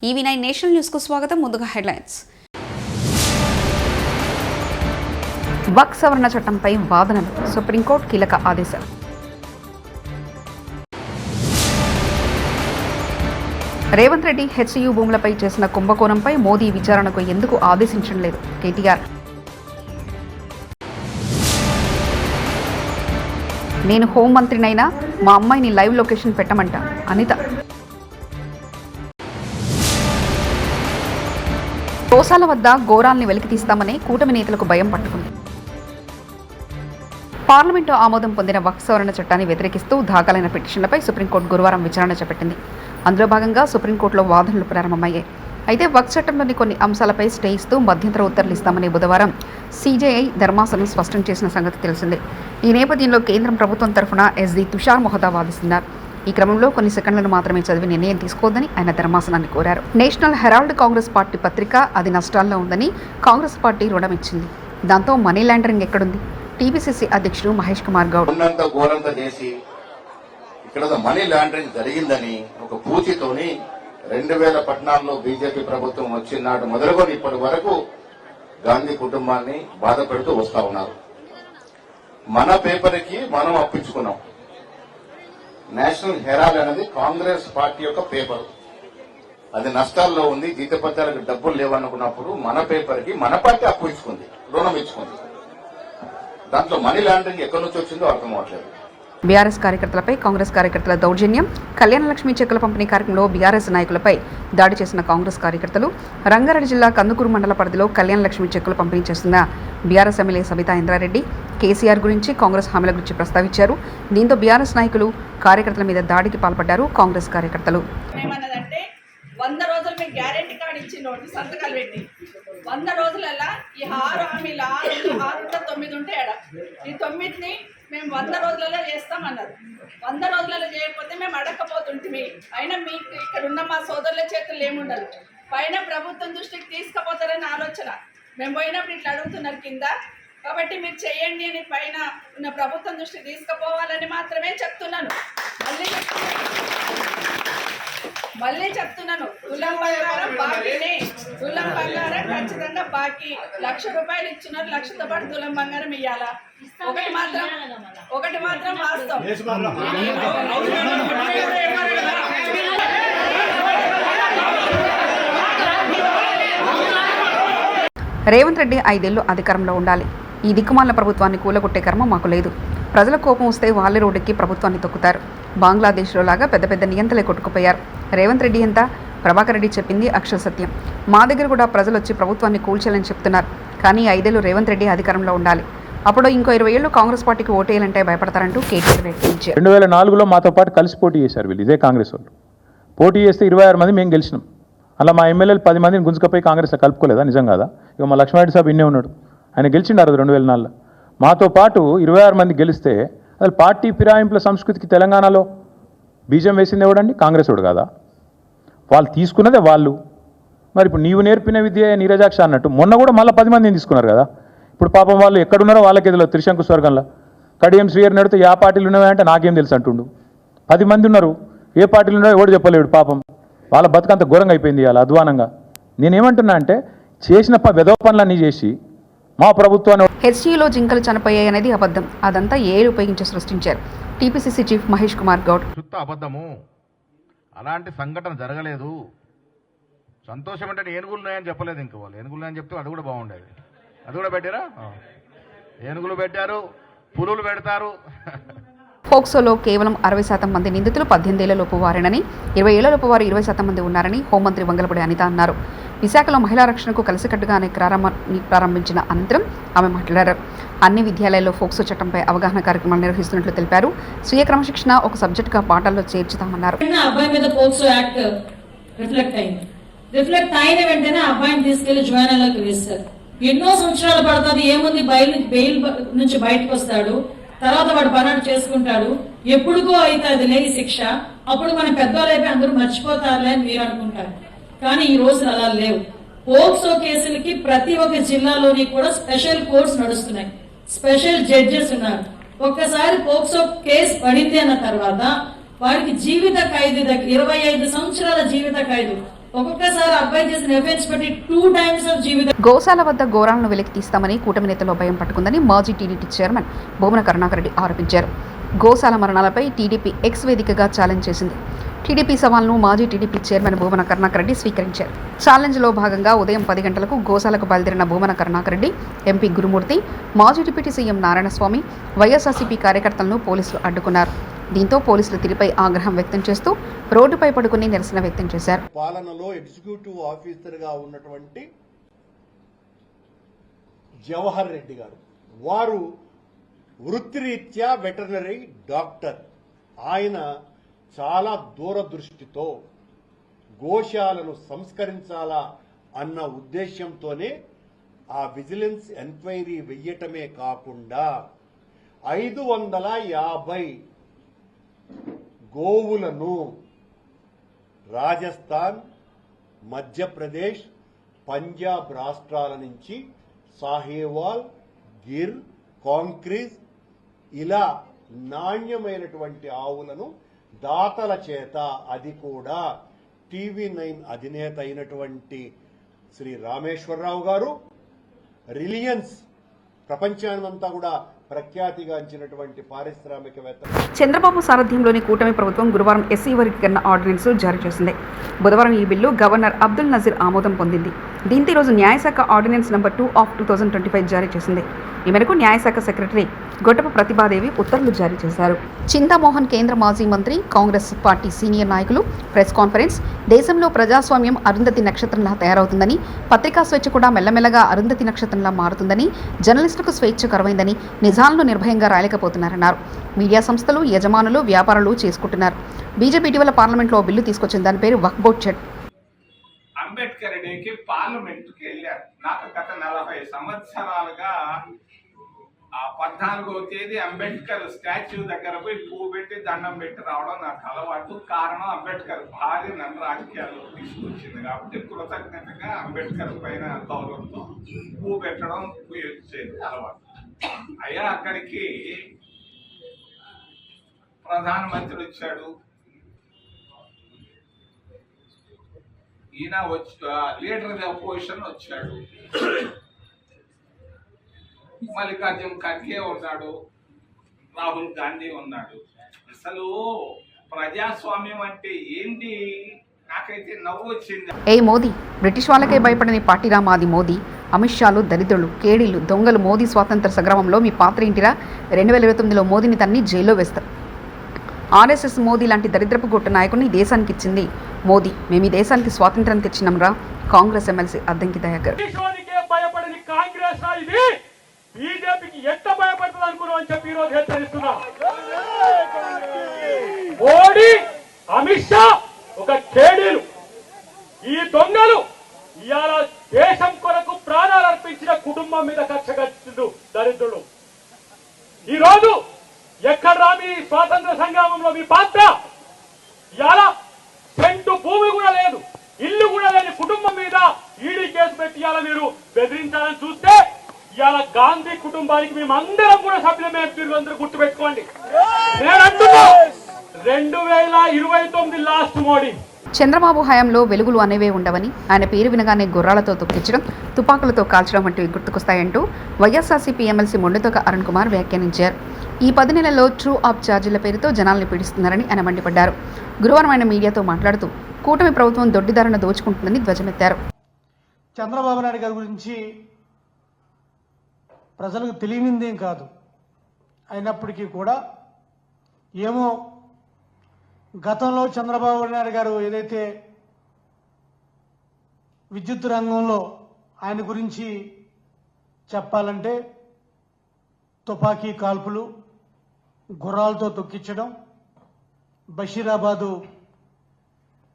ఈవీ9 national news కు స్వాగతం. ముందుగా హెడ్లైన్స్. వక్ఫ్ సవరణ చట్టంపై వాదనలు, సుప్రీంకోర్టు కీలక ఆదేశాలు. రేవంత్ రెడ్డి హెచ్సియు భూములపై చేసిన కుంభకోణంపై మోదీ విచారణకు ఎందుకు ఆదేశించడం లేదు? కేటీఆర్. నేను హోంమంత్రినైనా మా అమ్మాయిని లైవ్ లొకేషన్ పెట్టమంట అనిత. తోసాల వద్ద ఘోరాల్ని వెలికితీస్తామని కూటమి నేతలకు భయం పట్టుకుంది. పార్లమెంటు ఆమోదం పొందిన వక్ఫ్ సవరణ చట్టాన్ని వ్యతిరేకిస్తూ దాఖలైన పిటిషన్లపై సుప్రీంకోర్టు గురువారం విచారణ చేపట్టింది. అందులో భాగంగా సుప్రీంకోర్టులో వాదనలు ప్రారంభమయ్యాయి. అయితే వక్ఫ్ చట్టంలోని కొన్ని అంశాలపై స్టే ఇస్తూ మధ్యంతర ఉత్తర్వులు ఇస్తామని బుధవారం సీజేఐ ధర్మాసనం స్పష్టం చేసిన సంగతి తెలిసిందే. ఈ నేపథ్యంలో కేంద్రం ప్రభుత్వం తరఫున ఎస్డీ తుషార్ మొహతా వాదిస్తున్నారు. ఈ క్రమంలో కొన్ని సెకండ్లను మాత్రమే చదివి నిర్ణయం తీసుకోవద్దని ఆయన ధర్మాసనాన్ని కోరారు. నేషనల్ హెరాల్డ్ కాంగ్రెస్ పార్టీ పత్రిక అది నష్టాల్లో ఉందని కాంగ్రెస్ పార్టీ రుణం ఇచ్చింది. దాంతో మనీ లాండరింగ్ ఎక్కడుంది? టీపీసీసీ అధ్యక్షుడు మహేష్ కుమార్ గౌడ్ ఇక్కడ మనీ లాండరింగ్ జరిగిందని ఒక పూచితోని 2014లో బీజేపీ ప్రభుత్వం వచ్చినాడు మొదలుకొని ఇప్పటి వరకు గాంధీ కుటుంబాన్ని బాధ పెడుతూ వస్తా ఉన్నారు. మన పేపర్కి మనం అప్పించుకున్నాం. నేషనల్ హెరాల్డ్ అనేది కాంగ్రెస్ పార్టీ యొక్క పేపర్. అది నష్టాల్లో ఉంది, జీతపత్రాలకు డబ్బులు లేవనుకున్నప్పుడు మన పేపర్కి మన పార్టీ అప్పు ఇచ్చుకుంది, రుణం ఇచ్చుకుంది. దాంట్లో మనీ లాండరింగ్ ఎక్కడి నుంచి వచ్చిందో అర్థం అవట్లేదు. బీఆర్ఎస్ కార్యకర్తలపై కాంగ్రెస్ కార్యకర్తల దౌర్జన్యం. కళ్యాణ లక్ష్మి చెక్కుల పంపిణీ కార్యక్రమంలో బీఆర్ఎస్ నాయకులపై దాడి చేసిన కాంగ్రెస్ కార్యకర్తలు. రంగారెడ్డి జిల్లా కందుకూరు మండల పరిధిలో కళ్యాణ లక్ష్మి చెక్కులు పంపిణీ చేస్తున్న బీఆర్ఎస్ ఎమ్మెల్యే సబితా ఇంద్రారెడ్డి కేసీఆర్ గురించి, కాంగ్రెస్ హామీల గురించి ప్రస్తావించారు. దీంతో బీఆర్ఎస్ నాయకులు కార్యకర్తల మీద దాడికి పాల్పడ్డారు. కాంగ్రెస్ కార్యకర్తలు 100 రోజులు మీకు గ్యారెంటీ కార్డు ఇచ్చి నోటి సంతకాలు పెట్టి 100 రోజులల్లా ఈ 6 హామీలు 6 9 ఉంటే ఈ 9ని మేము 100 రోజులలో చేస్తామన్నారు. 100 రోజులలో చేయకపోతే మేము అడగకపోతుంటే అయినా మీకు ఇక్కడ ఉన్న మా సోదరుల చేతులు ఏముండదు. పైన ప్రభుత్వం దృష్టికి తీసుకుపోతారని ఆలోచన. మేము పోయినప్పుడు ఇట్లా అడుగుతున్నారు కింద, కాబట్టి మీరు చేయండి అని పైన ఉన్న ప్రభుత్వం దృష్టికి తీసుకుపోవాలని మాత్రమే చెప్తున్నాను. మళ్ళీ చెప్తున్నాను, తులం బంగారం బాకీనే. తులం బంగారం ఖచ్చితంగా బాకీ. 1,00,000 రూపాయలు ఇచ్చినారు, 1,00,000తో పాటు తులం బంగారం ఇవ్వాలా. ఒకటి మాత్రం వాస్తవం. రేవంత్ రెడ్డి 5 ఏళ్లు అధికారంలో ఉండాలి. ఈ దిక్కుమాల ప్రభుత్వాన్ని కూలగొట్టే కర్మ మాకు లేదు. ప్రజల కోపం వస్తే వాళ్ళే రోడ్డుకి ప్రభుత్వాన్ని తొక్కుతారు. బంగ్లాదేశ్లో లాగా పెద్ద పెద్ద నియంతలే కొట్టుకుపోయారు. రేవంత్ రెడ్డి ఎంత? ప్రభాకర్ రెడ్డి చెప్పింది అక్షర సత్యం. మా దగ్గర కూడా ప్రజలు వచ్చి ప్రభుత్వాన్ని కూల్చాలని చెప్తున్నారు. కానీ 5 ఏళ్లు రేవంత్ రెడ్డి అధికారంలో ఉండాలి. అప్పుడు ఇంకో 20 ఏళ్లు కాంగ్రెస్ పార్టీకి ఓటేయాలంటే భయపడతారంటూ కేటీఆర్ వ్యాఖ్యానించారు. 2004లో మాతో పాటు కలిసి పోటీ చేశారు వీళ్ళు, ఇదే కాంగ్రెస్ వాళ్ళు. పోటీ చేస్తే 26 మంది మేము గెలిచినాం. అలా మా ఎమ్మెల్యేలు 10 మందిని గుంజుకపోయి కాంగ్రెస్లో కలుపుకోలేదా? నిజం కాదా? ఇక మా లక్ష్మారెడ్డి సాబ్ ఇన్నే ఉన్నాడు, ఆయన గెలిచిండారు 2004లో. మాతో పాటు 26 మంది గెలిస్తే అసలు పార్టీ ఫిరాయింపుల సంస్కృతికి తెలంగాణలో బీజం వేసింది ఎవడండి? కాంగ్రెస్ వాడు కాదా? వాళ్ళు తీసుకున్నదే వాళ్ళు. మరి ఇప్పుడు నీవు నేర్పిన విద్య నీరజాక్ష అన్నట్టు మొన్న కూడా మళ్ళీ 10 మందిని తీసుకున్నారు కదా. ఇప్పుడు పాపం వాళ్ళు ఎక్కడున్నారో వాళ్ళకి ఎదులో త్రిశంకు స్వర్గంలో. కడియం శ్రీయర్ నడితే ఏ పార్టీలు ఉన్నాయంటే నాకేం తెలుసు అంటుండు. 10 మంది ఉన్నారు, ఏ పార్టీలు ఉన్నాయో ఎవడు చెప్పలేడు. పాపం వాళ్ళ బతుకంత ఘోరంగా అయిపోయింది ఇవాళ అధ్వానంగా. నేనేమంటున్నా అంటే చేసిన వెధవ పనులన్నీ చేసి మా ప్రభుత్వాన్ని హెచ్సియులో జింకలు చనిపోయాయనేది అబద్ధం. అదంతా ఏలు ఉపయోగించి సృష్టించారు. TPCC chief Mahesh Kumar Goud. శుద్ధ అబద్ధము, అలాంటి సంఘటన జరగలేదు. సంతోషం అంటే ఏనుగులు ఉన్నాయని చెప్పలేదు. ఇంక వాళ్ళు ఏనుగులు ఉన్నాయని చెప్తే అది కూడా బాగుండేది. అది కూడా పెట్టారా? ఏనుగులు పెట్టారు, పులులు పెడతారు. పోక్సోలో కేవలం 60% మంది నిందితులు 18 ఏళ్లలోపు వారేనని, 20 ఏళ్లలోపు వారు 20% మంది ఉన్నారని హోంమంత్రి వంగలపూడి అనిత అన్నారు. విశాఖలో మహిళా రక్షణకు కలిసికట్టుగా అనే కార్యక్రమాన్ని ప్రారంభించిన అనంతరం ఆమె మాట్లాడారు. అన్ని విద్యాలయాల్లో ఫోక్సో చట్టంపై అవగాహన కార్యక్రమాలు నిర్వహిస్తున్నట్లు తెలిపారు. స్వీయ క్రమశిక్షణ ఒక సబ్జెక్టుగా పాఠాల్లో చేర్చుతామన్నారు. రిఫ్లెక్ట్ అయిన వెంటనే అబ్బాయిని తీసుకెళ్లి జ్వానాలకు వేస్తారు. ఎన్నో సంవత్సరాలు పడుతుంది. ఏముంది, బెయిల్ నుంచి బయటకు వస్తాడు, తర్వాత వాడు పనాడు చేసుకుంటాడు. ఎప్పుడుకో అయితే అది లేని శిక్ష. అప్పుడు మన పెద్దవాళ్ళైపోయి అందరూ మర్చిపోతారులే అని మీరు అనుకుంటారు. కానీ ఈ రోజులు అలా లేవు. పోక్సో కేసులకి ప్రతి ఒక్క జిల్లాలోని కూడా స్పెషల్ కోర్ట్స్ నడుస్తున్నాయి, స్పెషల్ జడ్జెస్ ఉన్నారు. ఒక్కసారి పోక్సో కేసు పడింది అన్న తర్వాత వారికి జీవిత ఖైదు 25 సంవత్సరాల జీవిత ఖైదు ఒక్కొక్కసారి అబ్బాయి చేసిన ఎఫెన్స్ బట్టి 2 times ఆఫ్ జీవితం. గోశాల వద్ద ఘోరాలను వెలికి తీస్తామని కూటమి నేతలో భయం పట్టుకుందని మాజీ టీడీపీ చైర్మన్ భూమన కరుణాకర్ రెడ్డి ఆరోపించారు. గోశాల మరణాలపై టీడీపీ ఎక్స్ వేదికగా ఛాలెంజ్ చేసింది. టీడీపీ సవాల్ను మాజీ టీడీపీ చైర్మన్ భూమన కరుణాకర్ రెడ్డి స్వీకరించారు. ఛాలెంజ్లో భాగంగా ఉదయం 10 గంటలకు గోశాలకు బయలుదేరిన భూమన కరుణాకర్ రెడ్డి, ఎంపీ గురుమూర్తి, మాజీ డిప్యూటీ సీఎం నారాయణస్వామి, వైఎస్ఆర్సీపీ కార్యకర్తలను పోలీసులు అడ్డుకున్నారు. దీంతో పోలీసులు తీరుపై ఆగ్రహం వ్యక్తం చేస్తూ రోడ్డుపై పడుకుని నిరసన వ్యక్తం చేశారు. పాలనలో ఎగ్జిక్యూటివ్ ఆఫీసర్గా ఉన్నటువంటి జవహర్ రెడ్డి గారు, వారు వృత్తిరీత్యా వెటర్నరీ డాక్టర్. ఆయన చాలా దూరదృష్టితో గోశాలను సంస్కరించాలా అన్న ఉద్దేశంతోనే ఆ విజిలెన్స్ ఎంక్వైరీ వెయ్యటమే కాకుండా 550 గోవులను రాజస్థాన్, మధ్యప్రదేశ్, పంజాబ్ రాష్ట్రాల నుంచి సాహేవాల్, గిర్, కాంక్రీజ్ ఇలా నాణ్యమైనటువంటి ఆవులను దాతల చేత, అది కూడా TV9 అధినేత అయినటువంటి శ్రీ రామేశ్వరరావు గారు, రిలయన్స్ ప్రపంచానంతా కూడా ప్రఖ్యాతిగాంచినటువంటి పారిశ్రామికవేత్త చంద్రబాబు సారథ్యంలోని కూటమి ప్రభుత్వం గురువారం ఎస్సీ వర్గీకరణ ఆర్డినెన్స్ జారీ చేసింది. బుధవారం ఈ బిల్లు గవర్నర్ అబ్దుల్ నజీర్ ఆమోదం పొందింది. దీంతో ఈరోజు న్యాయశాఖ ఆర్డినెన్స్ నంబర్ 2/2025 జారీ చేసింది. ఈ మేరకు న్యాయశాఖ సెక్రటరీ గొట్టప ప్రతిభాదేవి ఉత్తర్వులు జారీ చేశారు. చింతామోహన్ కేంద్ర మాజీ మంత్రి, కాంగ్రెస్ పార్టీ సీనియర్ నాయకులు ప్రెస్ కాన్ఫరెన్స్. దేశంలో ప్రజాస్వామ్యం అరుంధతి నక్షత్రంలా తయారవుతుందని, పత్రికా స్వేచ్ఛ కూడా మెల్లమెల్లగా అరుంధతి నక్షత్రంలా మారుతుందని, జర్నలిస్టులకు స్వేచ్ఛ కరువైందని, నిజాలను నిర్భయంగా రాయలేకపోతున్నారన్నారు. మీడియా సంస్థలు, యజమానులు, వ్యాపారులు చేసుకుంటున్నారు. బీజేపీ ఇటీవల పార్లమెంట్లో బిల్లు తీసుకొచ్చిన దాని పేరు వక్ఫ్ బోర్డ్ చట్టం. అంబేద్కర్ డేకి పార్లమెంట్కి వెళ్ళారు. నాకు గత 40 సంవత్సరాలుగా 14వ తేదీ అంబేద్కర్ స్టాచ్యూ దగ్గర పోయి పువ్వు పెట్టి దండం పెట్టి రావడం నాకు అలవాటు. కారణం అంబేద్కర్ భార్య నన్ను రాజకీయాల్లో తీసుకొచ్చింది కాబట్టి కృతజ్ఞతగా అంబేద్కర్ పైన గౌరవంతో పువ్వు పెట్టడం చేసేది అలవాటు. అయ్యా అక్కడికి ప్రధానమంత్రి వచ్చాడు, ఈయన లీడర్ ఆఫ్ అపోజిషన్ వచ్చాడు, మల్లికార్జున ఖర్గే ఉన్నాడు, రాహుల్ గాంధీ ఉన్నాడు. అసలు ప్రజాస్వామ్యం అంటే ఏంటి? నాకైతే నవ్వు వచ్చింది. ఏ మోదీ, బ్రిటిష్ వాళ్ళకే భయపడని పార్టీరా మాది మోదీ. అమిత్ షాలు దరిద్రులు, కేడీలు, దొంగలు. మోదీ స్వాతంత్ర సంగ్రామంలో మీ పాత్ర ఏంటిరా? 2029లో మోదీని తన్ని జైల్లో వేస్తారు. ఆర్ఎస్ఎస్ మోదీ లాంటి దరిద్రపు గొట్టు నాయకుడిని దేశానికి ఇచ్చింది మోదీ. మేము ఈ దేశానికి స్వాతంత్రం తెచ్చినాంరా. కాంగ్రెస్ ఎమ్మెల్సీ అద్దంకి దయాకర్. భయపడని కాంగ్రెస్ ఇది బీజేపీకి ఎంత భయపడుతుంది అనుకున్నాం అని చెప్పి ఈరోజు హెచ్చరిస్తున్నా. మోడీ, అమిత్ షా ఒక కేడీలు, ఈ దొంగలు ఇవాళ దేశం కొరకు ప్రాణాలు అర్పించిన కుటుంబం మీద కక్ష కట్టిండు దరిద్రుడు. ఈరోజు ఎక్కడ మీ స్వాతంత్ర సంగ్రామంలో మీ పాత్ర? ఇవాళ సెంటు భూమి కూడా లేదు, ఇల్లు కూడా లేని కుటుంబం మీద ఈడీ కేసు పెట్టి ఇవాళ మీరు బెదిరించాలని చూస్తే, ఇవాళ గాంధీ కుటుంబానికి మేమందరం కూడా సభ్యులమే. మీరు అందరూ గుర్తుపెట్టుకోండి. నేను అంటున్నా 2029 లాస్ట్ మోడీ. చంద్రబాబు హయాంలో వెలుగులు అనేవే ఉండవని, ఆయన పేరు వినగానే గుర్రాలతో తొక్కించడం, తుపాకులతో కాల్చడం వంటివి గుర్తుకొస్తాయంటూ వైఎస్ఆర్సీపీ ఎమ్మెల్సీ మొండెతోక అరుణ్ కుమార్ వ్యాఖ్యానించారు. ఈ 10 నెలల్లో ట్రూ అప్ ఛార్జీల పేరుతో జనాల్ని పీడిస్తున్నారని ఆయన మండిపడ్డారు. గురువారం ఆయన మీడియాతో మాట్లాడుతూ కూటమి ప్రభుత్వం దొడ్డిదారును దోచుకుంటుందని ధ్వజమెత్తారు. చంద్రబాబు నాయుడు గారి గురించి ప్రజలకు తెలియనిందేం కాదు. అయినప్పటికీ కూడా ఏమో గతంలో చంద్రబాబు నాయుడు గారు ఏదైతే విద్యుత్ రంగంలో ఆయన గురించి చెప్పాలంటే తుపాకీ కాల్పులు, గుర్రాలతో తొక్కించడం, బషీరాబాదు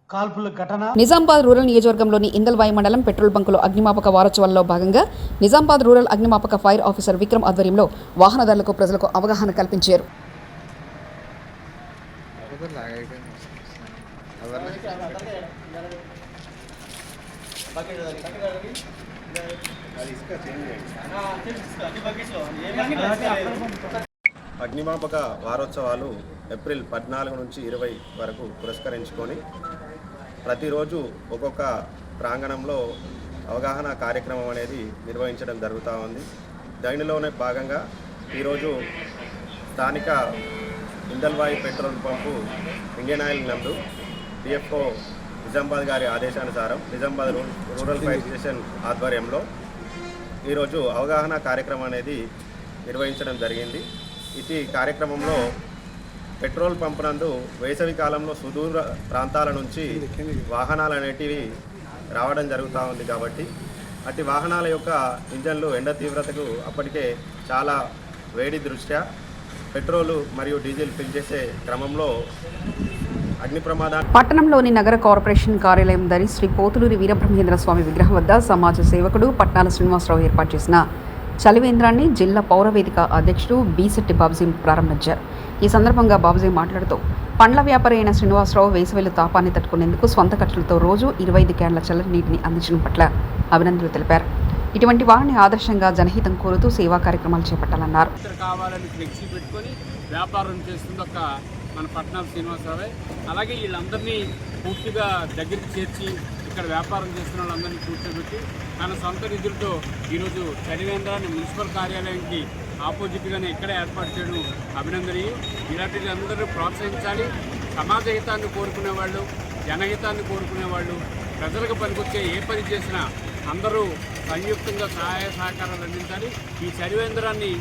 కాల్పుల ఘటన. నిజామాబాద్ రూరల్ నియోజకవర్గంలోని ఇందల్వాయి మండలం పెట్రోల్ బంకులో అగ్నిమాపక వారోత్సవాల్లో భాగంగా నిజామాబాద్ రూరల్ అగ్నిమాపక ఫైర్ ఆఫీసర్ విక్రమ్ ఆధ్వర్యంలో వాహనదారులకు, ప్రజలకు అవగాహన కల్పించారు. అగ్నిమాపక వారోత్సవాలు ఏప్రిల్ 14 నుంచి 20 వరకు పురస్కరించుకొని ప్రతిరోజు ఒక్కొక్క ప్రాంగణంలో అవగాహన కార్యక్రమం అనేది నిర్వహించడం జరుగుతూ ఉంది. దానిలోనే భాగంగా ఈరోజు స్థానిక Indalwai petrol pump Indian oil నందు డిఎఫ్ఓ నిజామాబాద్ గారి ఆదేశానుసారం నిజామాబాద్ రూరల్ ఫైర్ స్టేషన్ ఆధ్వర్యంలో ఈరోజు అవగాహన కార్యక్రమం అనేది నిర్వహించడం జరిగింది. ఈ కార్యక్రమంలో పెట్రోల్ పంప్ నందు వేసవి కాలంలో సుదూర ప్రాంతాల నుంచి వాహనాలు అనేటివి రావడం జరుగుతూ ఉంది. కాబట్టి అట్టి వాహనాల యొక్క ఇంజన్లు ఎండ తీవ్రతకు అప్పటికే చాలా వేడి దృష్ట్యా పెట్రోలు మరియు డీజిల్ ఫిల్ చేసే క్రమంలో అగ్ని ప్రమాదాలు. పట్టణంలోని నగర కార్పొరేషన్ కార్యాలయం దరి శ్రీ పోతులూరి వీరబ్రహ్మేంద్ర స్వామి విగ్రహం వద్ద సమాజ సేవకుడు పట్నాల శ్రీనివాసరావు ఏర్పాటు చేసిన చలివేంద్రాన్ని జిల్లా పౌరవేదిక అధ్యక్షుడు బీశెట్టి బాబుజీ ప్రారంభించారు. ఈ సందర్భంగా బాబుజీ మాట్లాడుతూ పండ్ల వ్యాపారి అయిన శ్రీనివాసరావు వేసవిలో తాపాన్ని తట్టుకునేందుకు స్వంత ఖర్చులతో రోజు 25 క్యాన్ల చల్లని నీటిని అందించడం పట్ల అభినందనలు తెలిపారు. ఇటువంటి వారిని ఆదర్శంగా జనహితం కోరుతూ సేవా కార్యక్రమాలు చేపట్టాలన్నారు. కావాలని ఫ్లెక్సీ పెట్టుకొని వ్యాపారం చేస్తుంది ఒక మన పట్నాల శ్రీనివాసరావే. అలాగే వీళ్ళందరినీ పూర్తిగా దగ్గరికి చేర్చి ఇక్కడ వ్యాపారం చేస్తున్న వాళ్ళందరినీ కూర్చోబెట్టి తన సొంత నిధులతో ఈరోజు చలివేంద్రాన్ని మున్సిపల్ కార్యాలయానికి ఆపోజిట్గానే ఇక్కడే ఏర్పాటు చేయడం అభినందనీయం. ఇలాంటివి అందరూ ప్రోత్సహించాలి. సమాజ హితాన్ని కోరుకునేవాళ్ళు, జనహితాన్ని కోరుకునేవాళ్ళు, ప్రజలకు పనికొచ్చే ఏ పని చేసినా అందరూ సంయుక్తంగా సహాయ సహకారాలు అందించాలి. ఈ చలివేంద్రాన్ని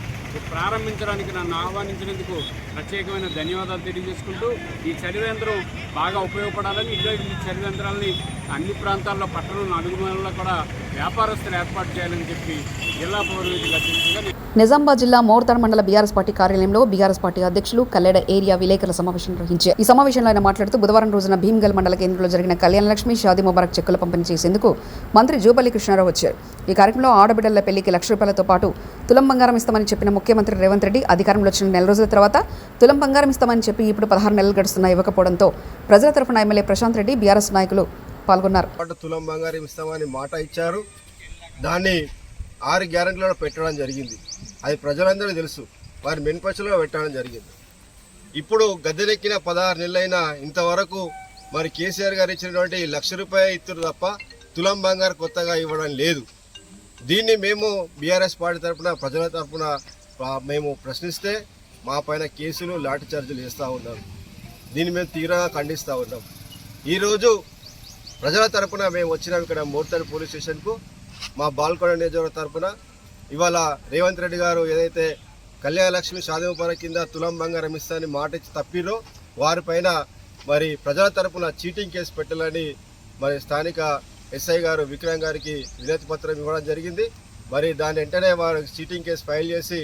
ప్రారంభించడానికి నన్ను ఆహ్వానించినందుకు ప్రత్యేకమైన ధన్యవాదాలు తెలియజేసుకుంటూ ఈ చలివేంద్రం బాగా ఉపయోగపడాలని ఈ చలివేంద్రాలని అన్ని ప్రాంతాల్లో పట్టణంలో అడుగుమూలలో కూడా వ్యాపారస్తులు ఏర్పాటు చేయాలని చెప్పి జిల్లా పౌరవేదిక అధ్యక్షుడిగా నిజామాబాద్ జిల్లా మోర్తాడ్ మండల బీఆర్ఎస్ పార్టీ కార్యాలయంలో బీఆర్ఎస్ పార్టీ అధ్యక్షులు కల్లెడ ఏరియా విలేకరుల సమావేశం నిర్వహించారు. ఈ సమావేశంలో ఆయన మాట్లాడుతూ బుధవారం రోజున భీమ్గల్ మండల కేంద్రంలో జరిగిన కళ్యాణలక్ష్మి షాదీ ముబారక్ చెక్కుల పంపిణీ చేసేందుకు మంత్రి జూపల్లి కృష్ణారావు వచ్చారు. ఈ కార్యక్రమంలో ఆడబిడ్డల పెళ్లికి ₹1,00,000తో పాటు తులం బంగారం ఇస్తామని చెప్పిన ముఖ్యమంత్రి రేవంత్ రెడ్డి అధికారంలో వచ్చిన నెల రోజుల తర్వాత తులం బంగారం ఇస్తామని చెప్పి ఇప్పుడు 16 నెలలు గడుస్తున్నా ఇవ్వకపోవడంతో ప్రజల తరఫున ఎమ్మెల్యే ప్రశాంత్ రెడ్డి బీఆర్ఎస్ నాయకులు పాల్గొన్నారు. తులం బంగారం ఇస్తామని మాట ఇచ్చారు. దాన్ని 6 గ్యారెంటీలలో పెట్టడం జరిగింది. అది ప్రజలందరూ తెలుసు. వారి మెన్పచ్చలో పెట్టడం జరిగింది. ఇప్పుడు గద్దెనెక్కిన 16 నెలలైనా ఇంతవరకు మరి కేసీఆర్ గారు ఇచ్చినటువంటి ₹1,00,000 ఇస్తున్నారు తప్ప తులం బంగారు కొత్తగా ఇవ్వడం లేదు. దీన్ని మేము బీఆర్ఎస్ పార్టీ తరఫున ప్రజల తరఫున మేము ప్రశ్నిస్తే మా పైన కేసులు లాఠీ చార్జీలు వేస్తూ ఉన్నారు. దీన్ని మేము తీవ్రంగా ఖండిస్తూ ఉన్నాం. ఈరోజు ప్రజల తరఫున మేము వచ్చినాం ఇక్కడ మోర్తాడ్ పోలీస్ స్టేషన్కు. మా బాల్కొండ నియోజకవర్గం తరఫున ఇవాళ రేవంత్ రెడ్డి గారు ఏదైతే కళ్యాణలక్ష్మి షాదీ ముబారక్ కింద తులం బంగారం ఇస్తారని మాట ఇచ్చి తప్పిరో వారిపైన మరి ప్రజల తరఫున చీటింగ్ కేసు పెట్టాలని మరి స్థానిక ఎస్ఐ గారు విక్రమ్ గారికి వినతి పత్రం ఇవ్వడం జరిగింది. మరి దాని వెంటనే వారు చీటింగ్ కేసు ఫైల్ చేసి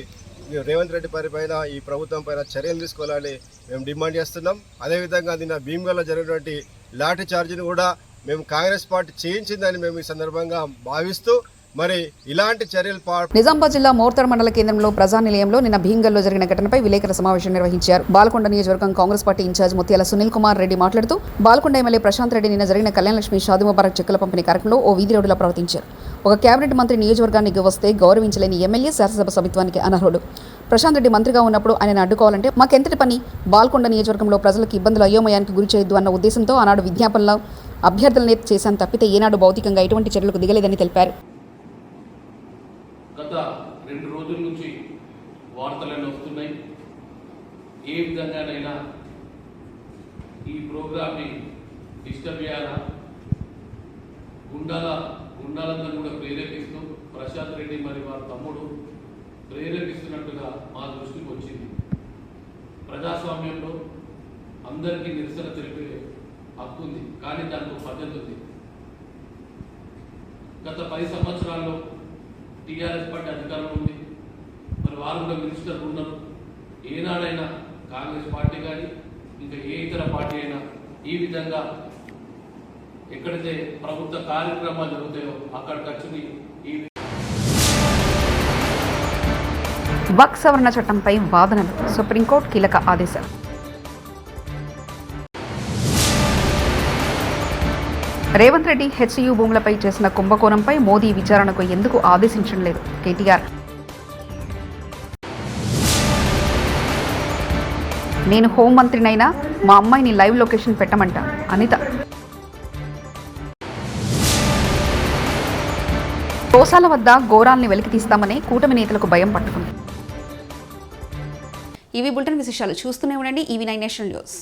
రేవంత్ రెడ్డి పైన ఈ ప్రభుత్వం పైన చర్యలు తీసుకోవాలని మేము డిమాండ్ చేస్తున్నాం. అదేవిధంగా నిన్న భీమ్గల్లో జరిగినటువంటి లాఠీ చార్జీని కూడా మేము కాంగ్రెస్ పార్టీ చేయించిందని మేము ఈ సందర్భంగా భావిస్తూ మరి ఇలాంటి చర్యలు నిజామాబాద్ జిల్లా మోర్తాడ్ మండల కేంద్రంలో ప్రజానిలయంలో నిన్న భీమ్గల్లో జరిగిన ఘటనపై విలేకరుల సమావేశం నిర్వహించారు. బాల్కొండ నియోజకవర్గం కాంగ్రెస్ పార్టీ ఇన్ఛార్జ్ ముత్యాల సునీల్ కుమార్ రెడ్డి మాట్లాడుతూ బాల్కొండ ఎమ్మెల్యే ప్రశాంత్ రెడ్డి నిన్న జరిగిన కళ్యాణలక్ష్మి షాదీ ముబారక్ చెక్కుల పంపిణీ కార్యక్రమంలో ఓ వీధి రోడ్డులా ప్రవర్తించారు. ఒక కేబినెట్ మంత్రి నియోజకవర్గానికి వస్తే గౌరవించలేని ఎమ్మెల్యే శాసనసభ సభ్యత్వానికి అనర్హుడు. ప్రశాంత్ రెడ్డి మంత్రిగా ఉన్నప్పుడు ఆయనను అడ్డుకోవాలంటే మాకెంతటి పని? బాల్కొండ నియోజకవర్గంలో ప్రజలకు ఇబ్బందులు అయోమయానికి గురి చేయొద్దు అన్న ఉద్దేశంతో ఆనాడు విజ్ఞాపనలో అభ్యర్థులనే చేశాను తప్పితే ఏనాడు భౌతికంగా ఎటువంటి చర్యలకు దిగలేదని తెలిపారు. గత 2 రోజుల నుంచి వార్తలన్నీ వస్తున్నాయి. ఏ విధంగానైనా ఈ ప్రోగ్రామ్ని డిస్టర్బ్ చేయాలా, గుండాలందరూ కూడా ప్రేరేపిస్తూ ప్రశాంత్ రెడ్డి మరి వారి తమ్ముడు ప్రేరేపిస్తున్నట్టుగా మా దృష్టికి వచ్చింది. ప్రజాస్వామ్యంలో అందరికీ నిరసన తెలిపే హక్కు ఉంది, కానీ దానికి ఒక పద్ధతి ఉంది. గత 10 సంవత్సరాల్లో టీఆర్ఎస్ పార్టీ అధికారంలో ఉంది. మరి వారు కూడా మినిస్టర్లు ఉన్నారు. ఏనాడైనా కాంగ్రెస్ పార్టీ కానీ ఇంకా ఏ ఇతర పార్టీ అయినా ఈ విధంగా ఎక్కడైతే ప్రభుత్వ కార్యక్రమాలు జరుగుతాయో అక్కడ ఖర్చుని వక్ఫ్ సవరణ చట్టంపై వాదనలు, సుప్రీంకోర్టు కీలక ఆదేశాలు. రేవంత్ రెడ్డి హెచ్యూ భూములపై చేసిన కుంభకోణంపై మోదీ విచారణకు ఎందుకు ఆదేశించడం లేదు? కేటీఆర్. నేను హోంమంత్రినైనా మా అమ్మాయిని లైవ్ లొకేషన్ పెట్టమంట. అనిత. తోసాల వద్ద ఘోరాల్ని వెలికితీస్తామని కూటమి నేతలకు భయం పట్టుకుంది. ఇవి బులెటిన్ విశేషాలు. చూస్తూనే ఉండండి EV9 నేషనల్ న్యూస్.